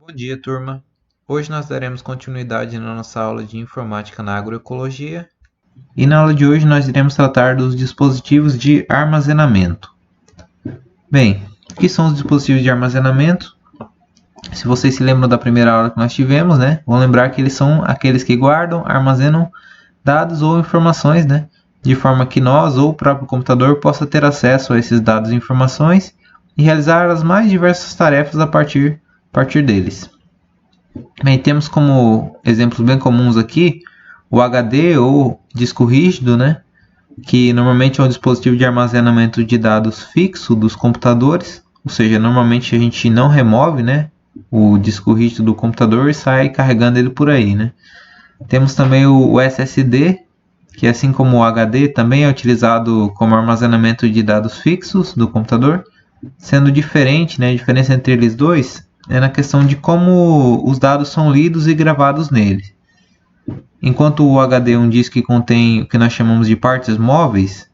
Bom dia, turma. Hoje nós daremos continuidade na nossa aula de informática na agroecologia. E na aula de hoje nós iremos tratar dos dispositivos de armazenamento. Bem, o que são os dispositivos de armazenamento? Se vocês se lembram da primeira aula que nós tivemos, vão lembrar que eles são aqueles que guardam, armazenam dados ou informações, de forma que nós ou o próprio computador possa ter acesso a esses dados e informações e realizar as mais diversas tarefas a partir deles. Bem, temos como exemplos bem comuns aqui o HD ou disco rígido, que normalmente é um dispositivo de armazenamento de dados fixo dos computadores, ou seja, normalmente a gente não remove, o disco rígido do computador e sai carregando ele por aí, Temos também o SSD, que assim como o HD também é utilizado como armazenamento de dados fixos do computador, sendo diferente, a diferença entre eles dois é na questão de como os dados são lidos e gravados nele. Enquanto o HD é um disco que contém o que nós chamamos de partes móveis,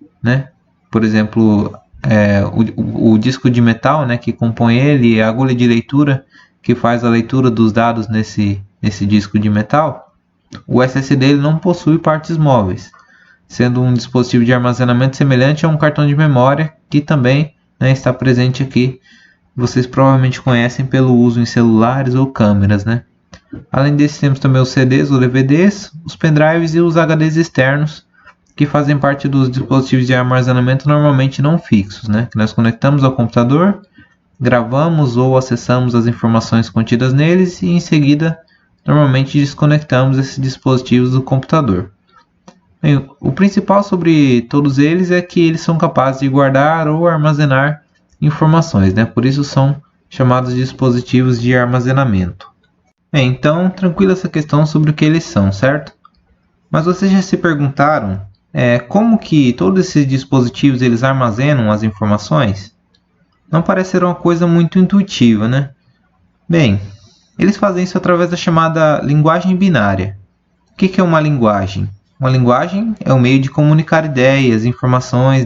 por exemplo, o disco de metal, que compõe ele, a agulha de leitura que faz a leitura dos dados nesse disco de metal, o SSD ele não possui partes móveis, sendo um dispositivo de armazenamento semelhante a um cartão de memória que também está presente aqui. Vocês provavelmente conhecem pelo uso em celulares ou câmeras, Além desses, temos também os CDs ou DVDs, os pendrives e os HDs externos, que fazem parte dos dispositivos de armazenamento normalmente não fixos, que nós conectamos ao computador, gravamos ou acessamos as informações contidas neles e em seguida normalmente desconectamos esses dispositivos do computador. Bem, o principal sobre todos eles é que eles são capazes de guardar ou armazenar informações, por isso são chamados dispositivos de armazenamento. Bem, então, tranquila essa questão sobre o que eles são, certo? Mas vocês já se perguntaram como que todos esses dispositivos eles armazenam as informações? Não parece ser uma coisa muito intuitiva, Bem, eles fazem isso através da chamada linguagem binária. O que é uma linguagem? Uma linguagem é um meio de comunicar ideias, informações,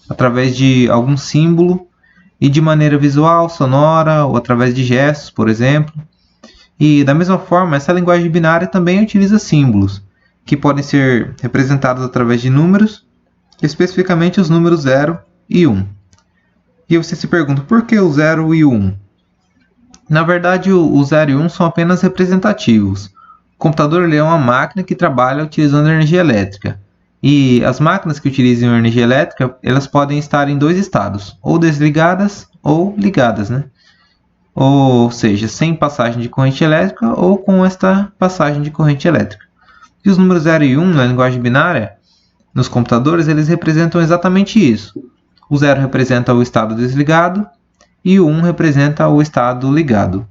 através de algum símbolo e de maneira visual, sonora ou através de gestos, por exemplo. E da mesma forma, essa linguagem binária também utiliza símbolos, que podem ser representados através de números, especificamente os números 0 e 1. E você se pergunta, por que o 0 e o 1? Na verdade, o 0 e 1 são apenas representativos. O computador ele é uma máquina que trabalha utilizando energia elétrica. E as máquinas que utilizam energia elétrica, elas podem estar em dois estados, ou desligadas ou ligadas, Ou seja, sem passagem de corrente elétrica ou com esta passagem de corrente elétrica. E os números 0 e 1 na linguagem binária, nos computadores, eles representam exatamente isso. O 0 representa o estado desligado e o 1 representa o estado ligado.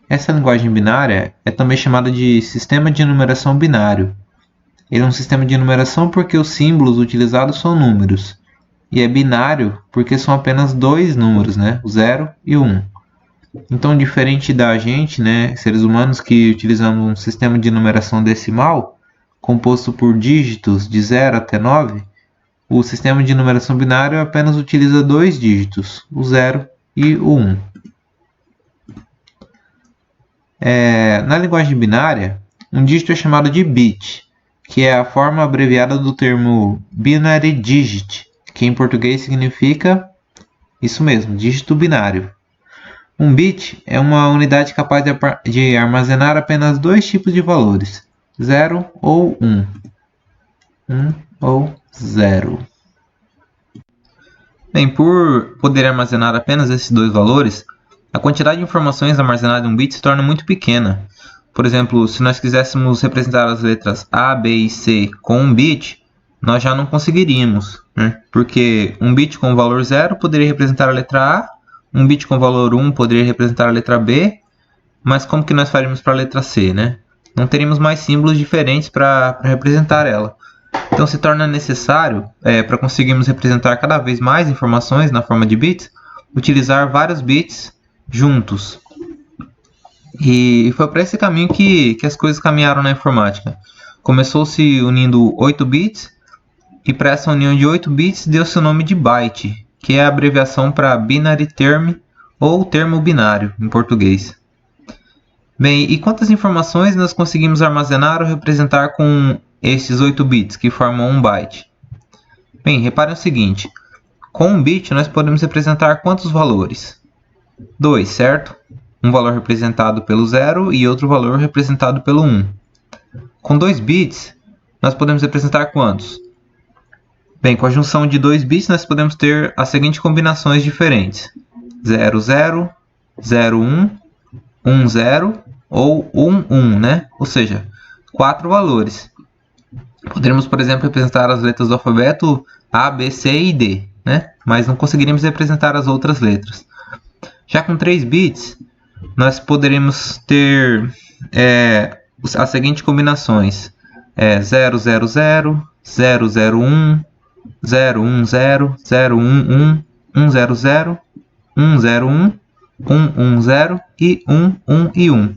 Essa linguagem binária é também chamada de sistema de numeração binário. Ele é um sistema de numeração porque os símbolos utilizados são números. E é binário porque são apenas dois números, o 0 e o 1. Então, diferente da gente, seres humanos que utilizamos um sistema de numeração decimal, composto por dígitos de 0 até 9, o sistema de numeração binário apenas utiliza dois dígitos, o 0 e o 1. Na linguagem binária, um dígito é chamado de bit, que é a forma abreviada do termo binary digit, que em português significa isso mesmo, dígito binário. Um bit é uma unidade capaz de armazenar apenas dois tipos de valores, 0 ou 1. 1 ou 0. Bem, por poder armazenar apenas esses dois valores, a quantidade de informações armazenadas em um bit se torna muito pequena. Por exemplo, se nós quiséssemos representar as letras A, B e C com um bit, nós já não conseguiríamos, porque um bit com o valor 0 poderia representar a letra A, um bit com o valor 1 poderia representar a letra B, mas como que nós faríamos para a letra C, Não teríamos mais símbolos diferentes para representar ela. Então se torna necessário, para conseguirmos representar cada vez mais informações na forma de bits, utilizar vários bits juntos. E foi para esse caminho que as coisas caminharam na informática. Começou-se unindo 8 bits, e para essa união de 8 bits deu-se o nome de byte, que é a abreviação para binary term ou termo binário em português. Bem, e quantas informações nós conseguimos armazenar ou representar com esses 8 bits, que formam um byte? Bem, reparem o seguinte, com um bit nós podemos representar quantos valores? 2, certo? Um valor representado pelo 0 e outro valor representado pelo 1. Com 2 bits, nós podemos representar quantos? Bem, com a junção de 2 bits, nós podemos ter as seguintes combinações diferentes. 0, 0, 0, 1, 1, 0 ou 1, 1, né? Ou seja, 4 valores. Poderíamos, por exemplo, representar as letras do alfabeto A, B, C e D, né? Mas não conseguiríamos representar as outras letras. Já com 3 bits, nós poderíamos ter as seguintes combinações. 0, 0, 0, 0, 0, 1, 0, 1, 0, 0, 1, 1, 1, 0, 0, 1, 0, 1, 1, 1, 0 e 1, 1 e 1.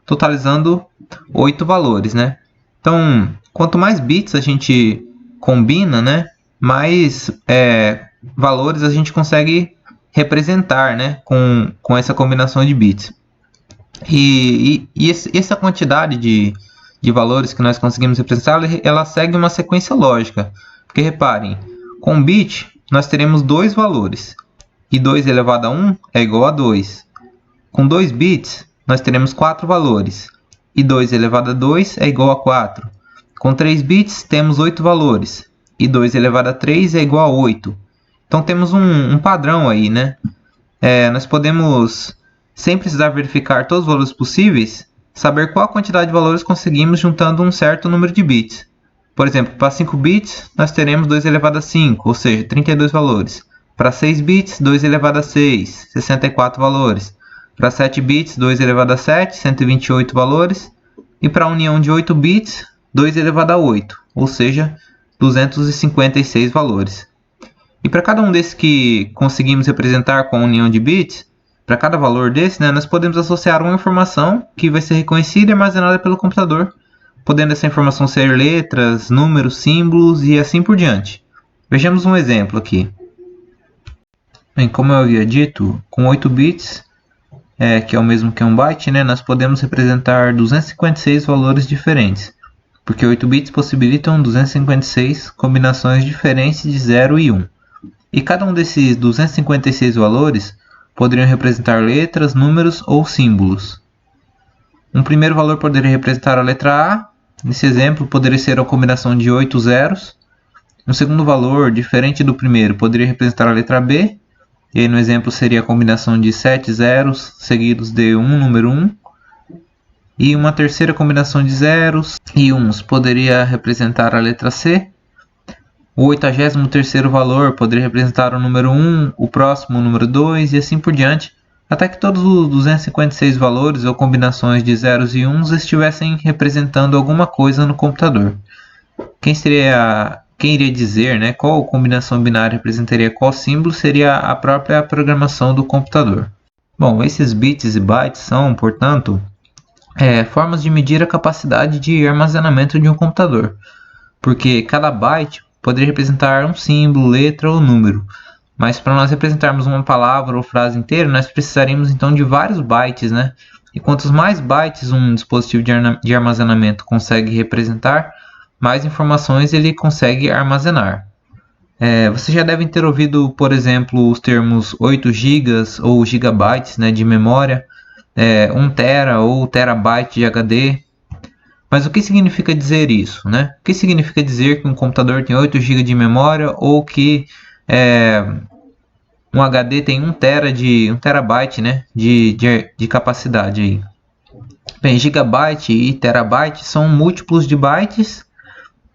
Totalizando 8 valores, né? Então, quanto mais bits a gente combina, né, mais valores a gente consegue representar, né, com essa combinação de bits. E essa quantidade de valores que nós conseguimos representar, ela segue uma sequência lógica. Porque reparem, com um bit nós teremos 2 valores. E 2 elevado a 1 é igual a 2. Com 2 bits nós teremos 4 valores. E 2 elevado a 2 é igual a 4. Com 3 bits temos 8 valores. E 2 elevado a 3 é igual a 8. Então temos um padrão aí, né? Nós podemos, sem precisar verificar todos os valores possíveis, saber qual a quantidade de valores conseguimos juntando um certo número de bits. Por exemplo, para 5 bits, nós teremos 2 elevado a 5, ou seja, 32 valores. Para 6 bits, 2 elevado a 6, 64 valores. Para 7 bits, 2 elevado a 7, 128 valores. E para a união de 8 bits, 2 elevado a 8, ou seja, 256 valores. E para cada um desses que conseguimos representar com a união de bits, para cada valor desse, né, nós podemos associar uma informação que vai ser reconhecida e armazenada pelo computador, podendo essa informação ser letras, números, símbolos e assim por diante. Vejamos um exemplo aqui. Bem, como eu havia dito, com 8 bits, que é o mesmo que um byte, né, nós podemos representar 256 valores diferentes, porque 8 bits possibilitam 256 combinações diferentes de 0 e 1. E cada um desses 256 valores poderiam representar letras, números ou símbolos. Um primeiro valor poderia representar a letra A. Nesse exemplo, poderia ser a combinação de 8 zeros. Um segundo valor, diferente do primeiro, poderia representar a letra B. E aí no exemplo seria a combinação de 7 zeros seguidos de um número 1. E uma terceira combinação de zeros e uns poderia representar a letra C. O 83º valor poderia representar o número 1, o próximo o número 2 e assim por diante, até que todos os 256 valores ou combinações de zeros e uns estivessem representando alguma coisa no computador. Quem iria dizer, né, qual combinação binária representaria qual símbolo seria a própria programação do computador. Bom, esses bits e bytes são, portanto, formas de medir a capacidade de armazenamento de um computador, porque cada byte poderia representar um símbolo, letra ou número, mas para nós representarmos uma palavra ou frase inteira, nós precisaríamos então de vários bytes, né? E quantos mais bytes um dispositivo de armazenamento consegue representar, mais informações ele consegue armazenar. Vocês já devem ter ouvido, por exemplo, os termos 8 GB ou gigabytes, né, de memória, 1 tera ou terabyte de HD. Mas o que significa dizer isso, né? O que significa dizer que um computador tem 8 GB de memória ou que um HD tem 1 terabyte, né, de capacidade aí? Bem, gigabyte e terabyte são múltiplos de bytes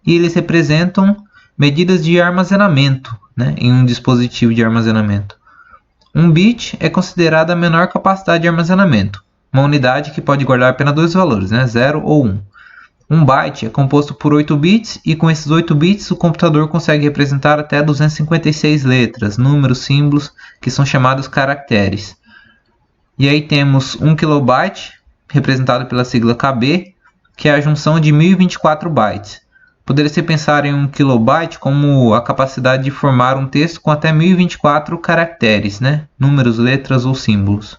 e eles representam medidas de armazenamento, né, em um dispositivo de armazenamento. Um bit é considerada a menor capacidade de armazenamento, uma unidade que pode guardar apenas 2 valores, né, 0 ou 1. Um byte é composto por 8 bits e com esses 8 bits o computador consegue representar até 256 letras, números, símbolos, que são chamados caracteres. E aí temos 1 kilobyte, representado pela sigla KB, que é a junção de 1024 bytes. Poderia-se pensar em 1 kilobyte como a capacidade de formar um texto com até 1024 caracteres, né? Números, letras ou símbolos.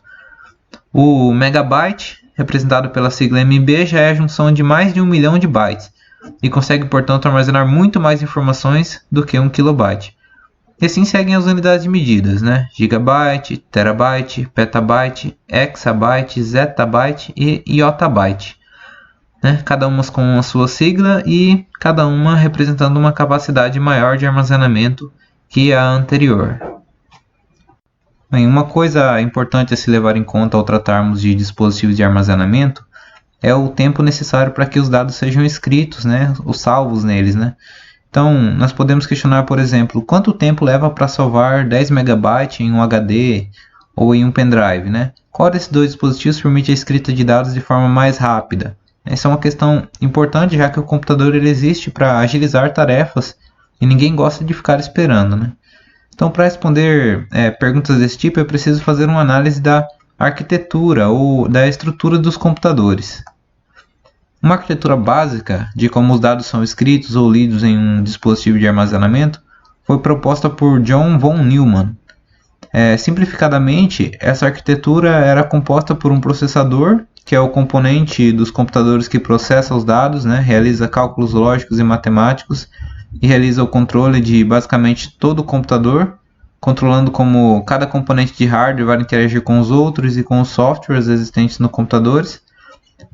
O megabyte representado pela sigla MB, já é a junção de mais de 1 milhão de bytes e consegue, portanto, armazenar muito mais informações do que 1 kilobyte. E assim seguem as unidades de medidas, né? Gigabyte, terabyte, petabyte, exabyte, zettabyte e iotabyte, né? Cada uma com a sua sigla e cada uma representando uma capacidade maior de armazenamento que a anterior. Bem, uma coisa importante a se levar em conta ao tratarmos de dispositivos de armazenamento é o tempo necessário para que os dados sejam escritos, né, os salvos neles, né? Então, nós podemos questionar, por exemplo, quanto tempo leva para salvar 10 MB em um HD ou em um pendrive, né? Qual desses dois dispositivos permite a escrita de dados de forma mais rápida? Essa é uma questão importante, já que o computador ele existe para agilizar tarefas e ninguém gosta de ficar esperando, né? Então, para responder perguntas desse tipo, é preciso fazer uma análise da arquitetura ou da estrutura dos computadores. Uma arquitetura básica de como os dados são escritos ou lidos em um dispositivo de armazenamento foi proposta por John von Neumann. Simplificadamente, essa arquitetura era composta por um processador, que é o componente dos computadores que processa os dados, né, realiza cálculos lógicos e matemáticos e realiza o controle de basicamente todo o computador, controlando como cada componente de hardware vai interagir com os outros e com os softwares existentes nos computadores.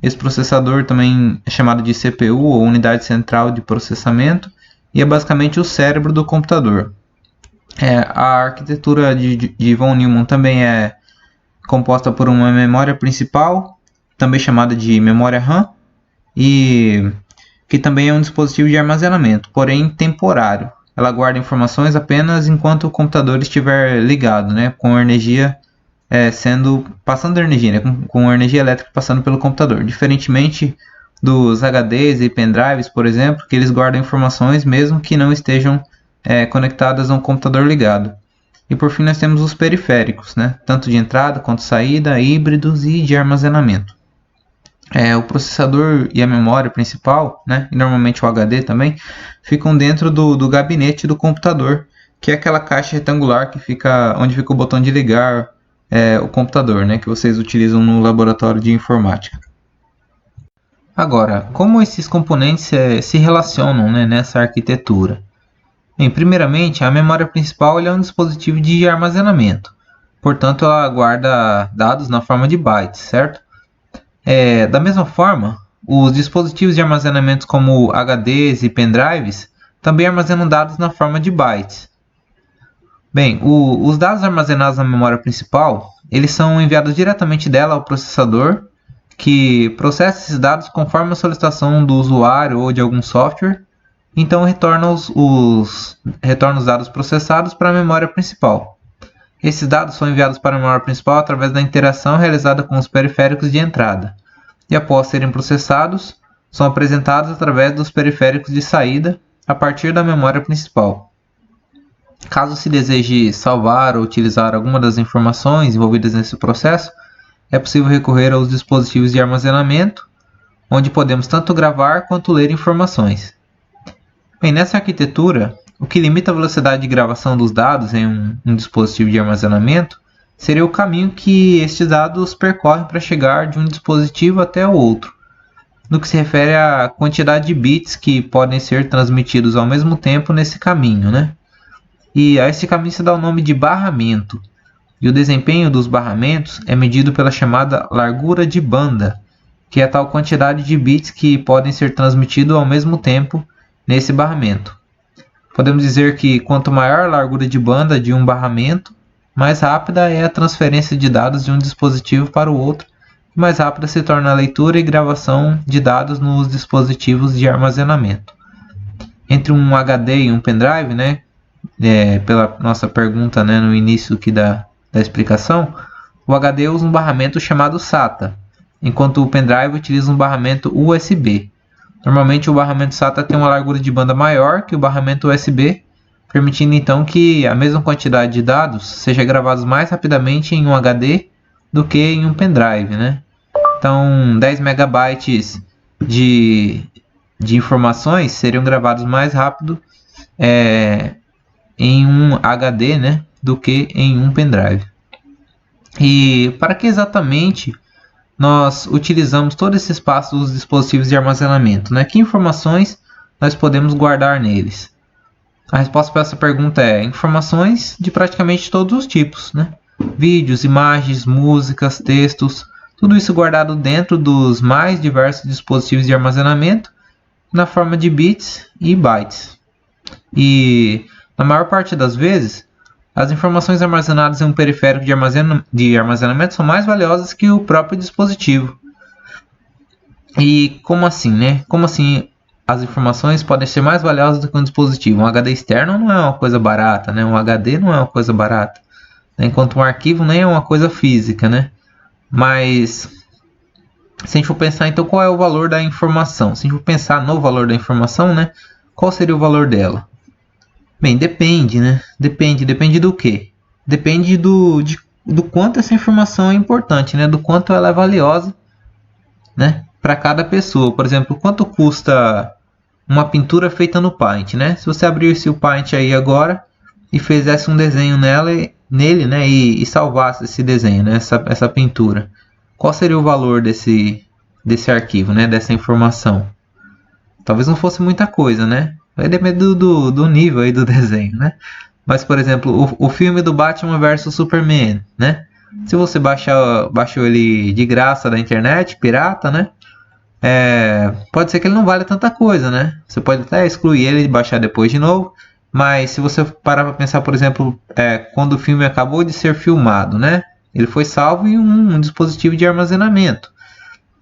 Esse processador também é chamado de CPU, ou unidade central de processamento, e é basicamente o cérebro do computador. A arquitetura de von Neumann também é composta por uma memória principal, também chamada de memória RAM, e que também é um dispositivo de armazenamento, porém temporário. Ela guarda informações apenas enquanto o computador estiver ligado, né, com energia passando energia, né, com energia elétrica passando pelo computador. Diferentemente dos HDs e pendrives, por exemplo, que eles guardam informações mesmo que não estejam conectadas a um computador ligado. E por fim nós temos os periféricos, né, tanto de entrada quanto saída, híbridos e de armazenamento. O processador e a memória principal, né, e normalmente o HD também, ficam dentro do gabinete do computador, que é aquela caixa retangular que fica onde fica o botão de ligar o computador, né, que vocês utilizam no laboratório de informática. Agora, como esses componentes se relacionam, né, nessa arquitetura? Bem, primeiramente, a memória principal é um dispositivo de armazenamento, portanto ela guarda dados na forma de bytes, certo? Da mesma forma, os dispositivos de armazenamento como HDs e pendrives também armazenam dados na forma de bytes. Bem, os dados armazenados na memória principal, eles são enviados diretamente dela ao processador, que processa esses dados conforme a solicitação do usuário ou de algum software, então retorna os dados processados para a memória principal. Esses dados são enviados para a memória principal através da interação realizada com os periféricos de entrada, e após serem processados, são apresentados através dos periféricos de saída a partir da memória principal. Caso se deseje salvar ou utilizar alguma das informações envolvidas nesse processo, é possível recorrer aos dispositivos de armazenamento, onde podemos tanto gravar quanto ler informações. Bem, nessa arquitetura, o que limita a velocidade de gravação dos dados em um dispositivo de armazenamento seria o caminho que estes dados percorrem para chegar de um dispositivo até o outro, no que se refere à quantidade de bits que podem ser transmitidos ao mesmo tempo nesse caminho, né? E a esse caminho se dá o nome de barramento, e o desempenho dos barramentos é medido pela chamada largura de banda, que é a tal quantidade de bits que podem ser transmitidos ao mesmo tempo nesse barramento. Podemos dizer que quanto maior a largura de banda de um barramento, mais rápida é a transferência de dados de um dispositivo para o outro, e mais rápida se torna a leitura e gravação de dados nos dispositivos de armazenamento. Entre um HD e um pendrive, né, pela nossa pergunta, né, no início aqui da explicação, o HD usa um barramento chamado SATA, enquanto o pendrive utiliza um barramento USB. Normalmente o barramento SATA tem uma largura de banda maior que o barramento USB, permitindo então que a mesma quantidade de dados seja gravados mais rapidamente em um HD do que em um pendrive, né? Então 10 megabytes de informações seriam gravados mais rápido em um HD, né, do que em um pendrive. E para que exatamente nós utilizamos todo esse espaço dos dispositivos de armazenamento, né? Que informações nós podemos guardar neles? A resposta para essa pergunta é informações de praticamente todos os tipos, né? Vídeos, imagens, músicas, textos, tudo isso guardado dentro dos mais diversos dispositivos de armazenamento na forma de bits e bytes. E na maior parte das vezes, as informações armazenadas em um periférico de armazenamento são mais valiosas que o próprio dispositivo. E como assim, né? Como assim as informações podem ser mais valiosas do que um dispositivo? Um HD externo não é uma coisa barata, né? Um HD não é uma coisa barata, né? Enquanto um arquivo nem é uma coisa física, né? Mas se a gente for pensar, então, qual é o valor da informação? Se a gente for pensar no valor da informação, né? Qual seria o valor dela? Bem, depende, né? Depende do quê? Depende do quanto essa informação é importante, né? Do quanto ela é valiosa, né? Para cada pessoa. Por exemplo, quanto custa uma pintura feita no Paint, né? Se você abrisse o Paint aí agora e fizesse um desenho nele, né? E salvasse esse desenho, né? Essa pintura. Qual seria o valor desse arquivo, né? Dessa informação? Talvez não fosse muita coisa, né? Vai depender do nível aí do desenho, né? Mas, por exemplo, o filme do Batman vs Superman, né? Se você baixou ele de graça da internet, pirata, né? Pode ser que ele não valha tanta coisa, né? Você pode até excluir ele e baixar depois de novo. Mas se você parar para pensar, por exemplo, quando o filme acabou de ser filmado, né? Ele foi salvo em um dispositivo de armazenamento.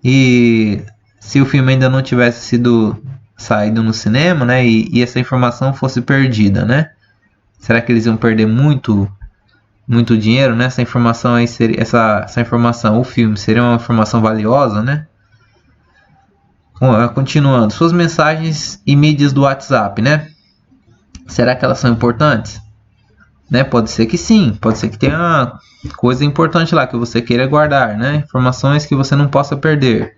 E se o filme ainda não tivesse sido saído no cinema, né, e essa informação fosse perdida, né? Será que eles iam perder muito dinheiro, né? Essa informação aí seria essa informação, o filme seria uma informação valiosa, né? Continuando, suas mensagens e mídias do WhatsApp, né? Será que elas são importantes? Né? Pode ser que sim, pode ser que tenha coisa importante lá que você queira guardar, né? Informações que você não possa perder.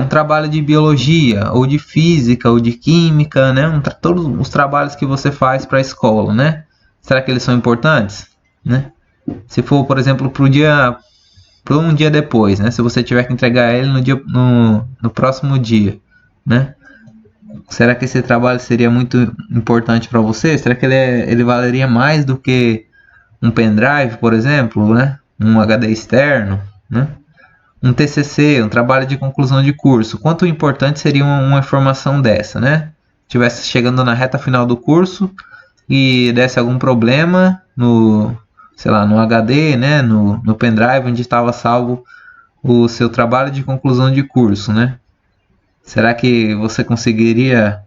Um trabalho de biologia, ou de física, ou de química, né? Todos os trabalhos que você faz para a escola, né? Será que eles são importantes? Né? Se for, por exemplo, para um dia depois, né? Se você tiver que entregar ele no próximo dia, né? Será que esse trabalho seria muito importante para você? Será que ele valeria mais do que um pendrive, por exemplo, né? Um HD externo, né? Um TCC, um trabalho de conclusão de curso. Quanto importante seria uma informação dessa, né? Tivesse chegando na reta final do curso e desse algum problema no HD, né? No pendrive onde estava salvo o seu trabalho de conclusão de curso, né? Será que você conseguiria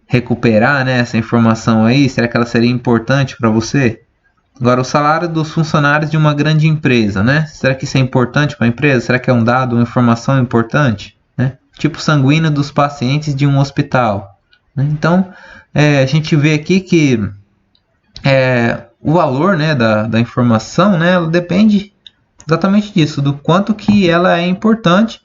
recuperar, né, essa informação aí? Será que ela seria importante para você? Agora, o salário dos funcionários de uma grande empresa, né? Será que isso é importante para a empresa? Será que é um dado, uma informação importante? Né? Tipo sanguíneo dos pacientes de um hospital. Né? Então, a gente vê aqui que o valor, né, da informação, né, ela depende exatamente disso, do quanto que ela é importante.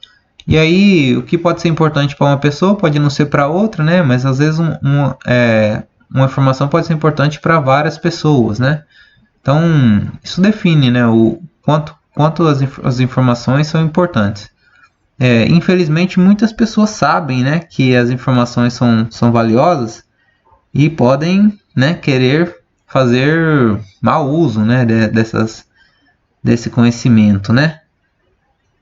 E aí, o que pode ser importante para uma pessoa pode não ser para outra, né? Mas às vezes uma informação pode ser importante para várias pessoas, né? Então, isso define, né, o quanto as informações são importantes. Infelizmente, muitas pessoas sabem, né, que as informações são valiosas e podem, né, querer fazer mau uso, né, desse conhecimento, né?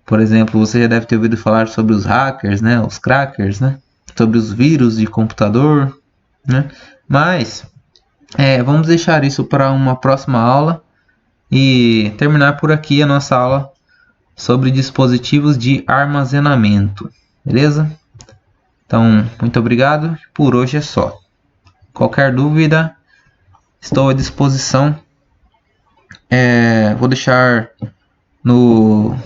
Por exemplo, você já deve ter ouvido falar sobre os hackers, né, os crackers, né, sobre os vírus de computador, né? Mas vamos deixar isso para uma próxima aula e terminar por aqui a nossa aula sobre dispositivos de armazenamento, beleza? Então, muito obrigado, por hoje é só. Qualquer dúvida, estou à disposição. Vou deixar no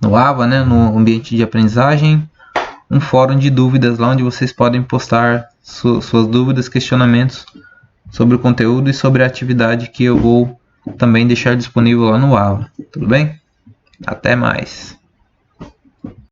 AVA, né, no ambiente de aprendizagem, um fórum de dúvidas lá onde vocês podem postar suas dúvidas, questionamentos sobre o conteúdo e sobre a atividade que eu vou também deixar disponível lá no AVA. Tudo bem? Até mais!